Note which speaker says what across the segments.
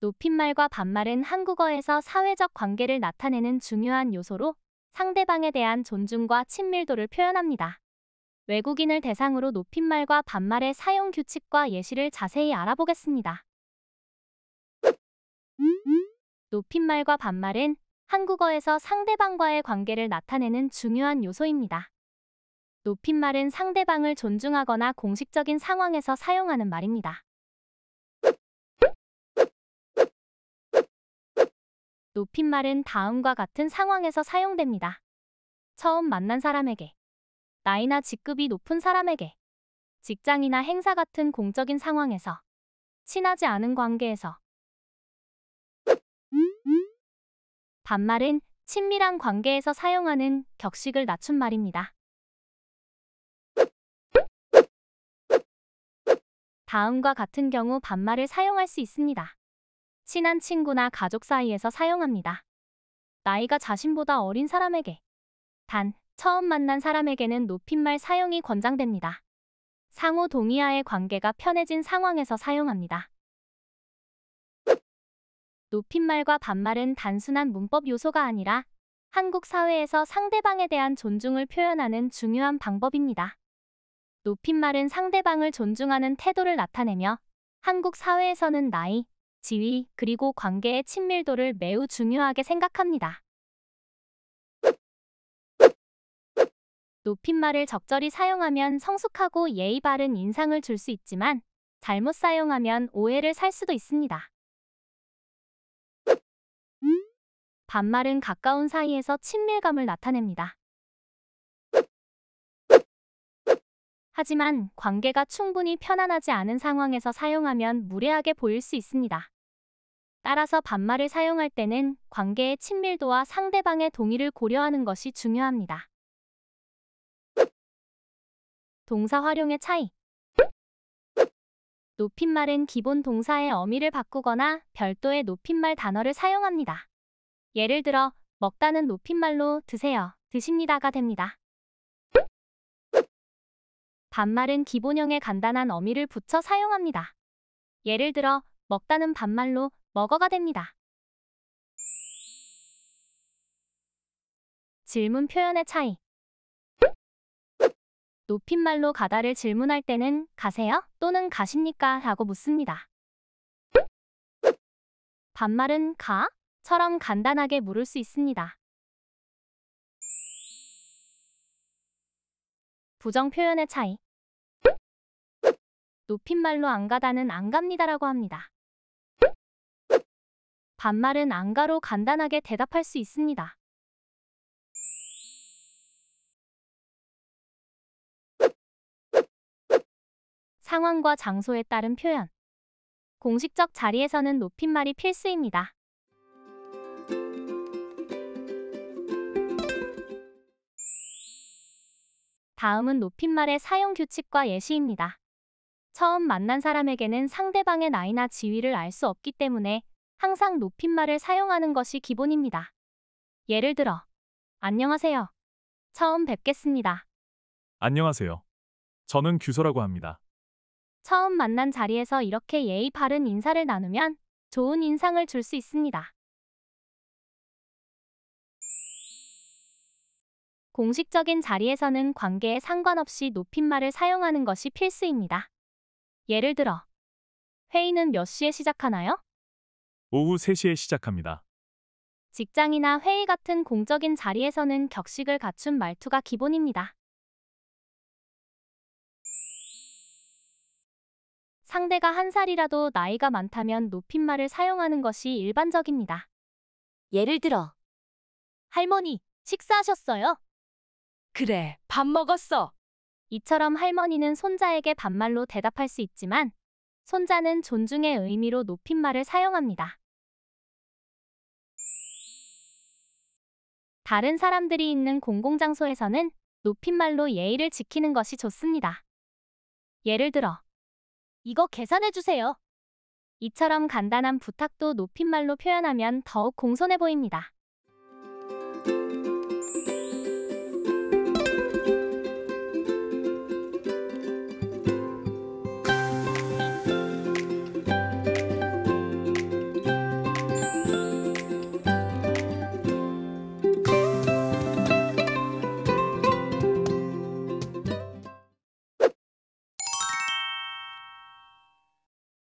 Speaker 1: 높임말과 반말은 한국어에서 사회적 관계를 나타내는 중요한 요소로 상대방에 대한 존중과 친밀도를 표현합니다. 외국인을 대상으로 높임말과 반말의 사용 규칙과 예시를 자세히 알아보겠습니다. 높임말과 반말은 한국어에서 상대방과의 관계를 나타내는 중요한 요소입니다. 높임말은 상대방을 존중하거나 공식적인 상황에서 사용하는 말입니다. 높임말은 다음과 같은 상황에서 사용됩니다. 처음 만난 사람에게, 나이나 직급이 높은 사람에게, 직장이나 행사 같은 공적인 상황에서, 친하지 않은 관계에서. 반말은 친밀한 관계에서 사용하는 격식을 낮춘 말입니다. 다음과 같은 경우 반말을 사용할 수 있습니다. 친한 친구나 가족 사이에서 사용합니다. 나이가 자신보다 어린 사람에게. 단, 처음 만난 사람에게는 높임말 사용이 권장됩니다. 상호 동의하에 관계가 편해진 상황에서 사용합니다. 높임말과 반말은 단순한 문법 요소가 아니라 한국 사회에서 상대방에 대한 존중을 표현하는 중요한 방법입니다. 높임말은 상대방을 존중하는 태도를 나타내며 한국 사회에서는 나이, 지위, 그리고 관계의 친밀도를 매우 중요하게 생각합니다. 높임말을 적절히 사용하면 성숙하고 예의 바른 인상을 줄 수 있지만 잘못 사용하면 오해를 살 수도 있습니다. 반말은 가까운 사이에서 친밀감을 나타냅니다. 하지만 관계가 충분히 편안하지 않은 상황에서 사용하면 무례하게 보일 수 있습니다. 따라서 반말을 사용할 때는 관계의 친밀도와 상대방의 동의를 고려하는 것이 중요합니다. 동사 활용의 차이. 높임말은 기본 동사의 어미를 바꾸거나 별도의 높임말 단어를 사용합니다. 예를 들어, 먹다는 높임말로 드세요, 드십니다가 됩니다. 반말은 기본형의 간단한 어미를 붙여 사용합니다. 예를 들어, 먹다는 반말로 먹어가 됩니다. 질문 표현의 차이. 높임말로 가다를 질문할 때는 가세요? 또는 가십니까? 라고 묻습니다. 반말은 가? 처럼 간단하게 물을 수 있습니다. 부정 표현의 차이. 높임말로 안 가다는 안 갑니다라고 합니다. 반말은 안 가로 간단하게 대답할 수 있습니다. 상황과 장소에 따른 표현. 공식적 자리에서는 높임말이 필수입니다. 다음은 높임말의 사용 규칙과 예시입니다. 처음 만난 사람에게는 상대방의 나이나 지위를 알 수 없기 때문에 항상 높임말을 사용하는 것이 기본입니다. 예를 들어, 안녕하세요. 처음 뵙겠습니다.
Speaker 2: 안녕하세요. 저는 규서라고 합니다.
Speaker 1: 처음 만난 자리에서 이렇게 예의 바른 인사를 나누면 좋은 인상을 줄 수 있습니다. 공식적인 자리에서는 관계에 상관없이 높임말을 사용하는 것이 필수입니다. 예를 들어, 회의는 몇 시에 시작하나요?
Speaker 2: 오후 3시에 시작합니다.
Speaker 1: 직장이나 회의 같은 공적인 자리에서는 격식을 갖춘 말투가 기본입니다. 상대가 한 살이라도 나이가 많다면 높임말을 사용하는 것이 일반적입니다. 예를 들어, 할머니, 식사하셨어요?
Speaker 3: 그래, 밥 먹었어.
Speaker 1: 이처럼 할머니는 손자에게 반말로 대답할 수 있지만 손자는 존중의 의미로 높임말을 사용합니다. 다른 사람들이 있는 공공장소에서는 높임말로 예의를 지키는 것이 좋습니다. 예를 들어, 이거 계산해주세요. 이처럼 간단한 부탁도 높임말로 표현하면 더욱 공손해 보입니다.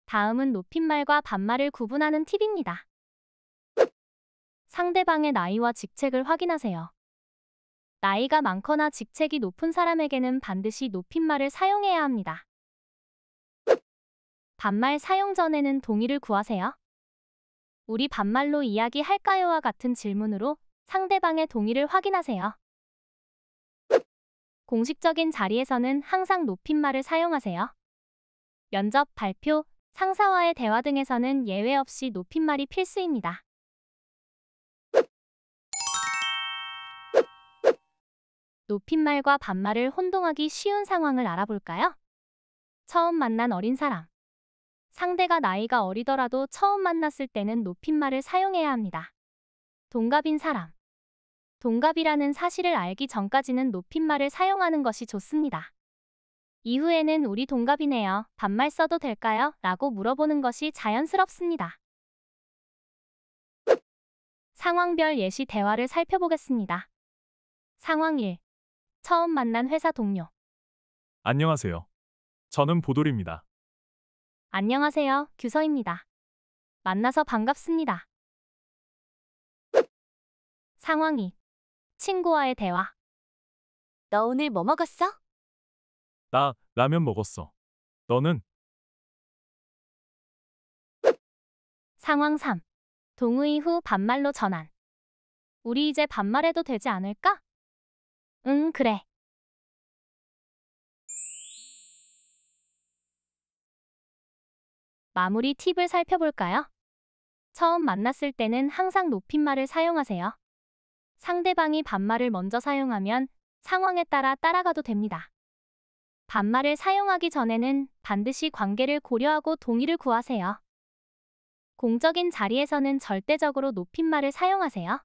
Speaker 1: 다음은 높임말과 반말을 구분하는 팁입니다. 상대방의 나이와 직책을 확인하세요. 나이가 많거나 직책이 높은 사람에게는 반드시 높임말을 사용해야 합니다. 반말 사용 전에는 동의를 구하세요. 우리 반말로 이야기할까요와 같은 질문으로 상대방의 동의를 확인하세요. 공식적인 자리에서는 항상 높임말을 사용하세요. 면접, 발표, 상사와의 대화 등에서는 예외 없이 높임말이 필수입니다. 높임말과 반말을 혼동하기 쉬운 상황을 알아볼까요? 처음 만난 어린 사람. 상대가 나이가 어리더라도 처음 만났을 때는 높임말을 사용해야 합니다. 동갑인 사람. 동갑이라는 사실을 알기 전까지는 높임말을 사용하는 것이 좋습니다. 이후에는 우리 동갑이네요. 반말 써도 될까요? 라고 물어보는 것이 자연스럽습니다. 상황별 예시 대화를 살펴보겠습니다. 상황 1. 처음 만난 회사 동료.
Speaker 2: 안녕하세요. 저는 보돌입니다.
Speaker 1: 안녕하세요. 규서입니다. 만나서 반갑습니다. 상황 2. 친구와의 대화.
Speaker 3: 너 오늘 뭐 먹었어?
Speaker 2: 나 라면 먹었어. 너는?
Speaker 1: 상황 3. 동의 후 반말로 전환. 우리 이제 반말해도 되지 않을까? 응, 그래. 마무리 팁을 살펴볼까요? 처음 만났을 때는 항상 높임말을 사용하세요. 상대방이 반말을 먼저 사용하면 상황에 따라 따라가도 됩니다. 반말을 사용하기 전에는 반드시 관계를 고려하고 동의를 구하세요. 공적인 자리에서는 절대적으로 높임말을 사용하세요.